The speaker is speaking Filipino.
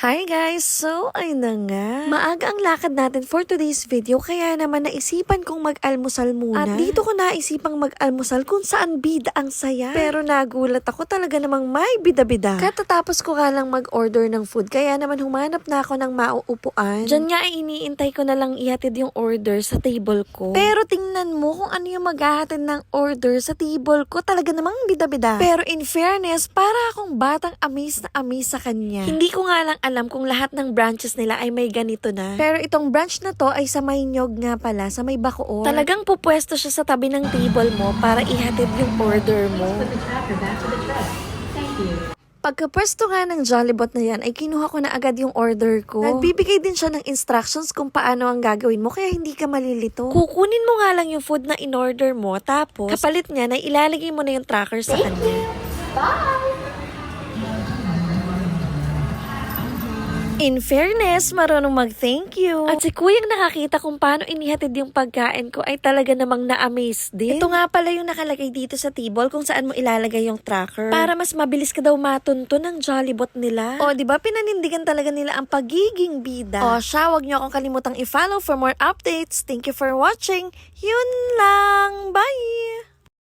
Hi guys! So, ay na nga. Maaga ang lakad natin for today's video kaya naman naisipan kong mag-almusal muna. At dito ko naisipang mag-almusal kung saan bida ang saya. Pero nagulat ako talaga namang may bida-bida. Katatapos ko nga lang mag-order ng food kaya naman humanap na ako ng mauupuan. Diyan nga ay iniintay ko na lang ihatid yung order sa table ko. Pero tingnan mo kung ano yung maghahatid ng order sa table ko. Talaga namang bida-bida. Pero in fairness, para akong batang amaze na amaze sa kanya. Hindi ko nga lang alam kung lahat ng branches nila ay may ganito na. Pero itong branch na to ay sa may Nyog nga pala, sa may Bacoor. Talagang pupwesto siya sa tabi ng table mo para ihatid yung order mo. Pagkapwesto nga ng Jollibot na yan, ay kinuha ko na agad yung order ko. Nagbibigay din siya ng instructions kung paano ang gagawin mo, kaya hindi ka malilito. Kukunin mo nga lang yung food na in-order mo, tapos kapalit niya na ilalagay mo na yung tracker sa kanya. Bye! In fairness, marunong mag-thank you. At si Kuyang nakakita kung paano inihatid yung pagkain ko ay talaga namang na-amaze din. Ito nga pala yung nakalagay dito sa table kung saan mo ilalagay yung tracker. Para mas mabilis ka daw matunto ng Jollibot nila. O, di ba pinanindigan talaga nila ang pagiging bida. O siya, wag niyo akong kalimutang i-follow for more updates. Thank you for watching. Yun lang. Bye!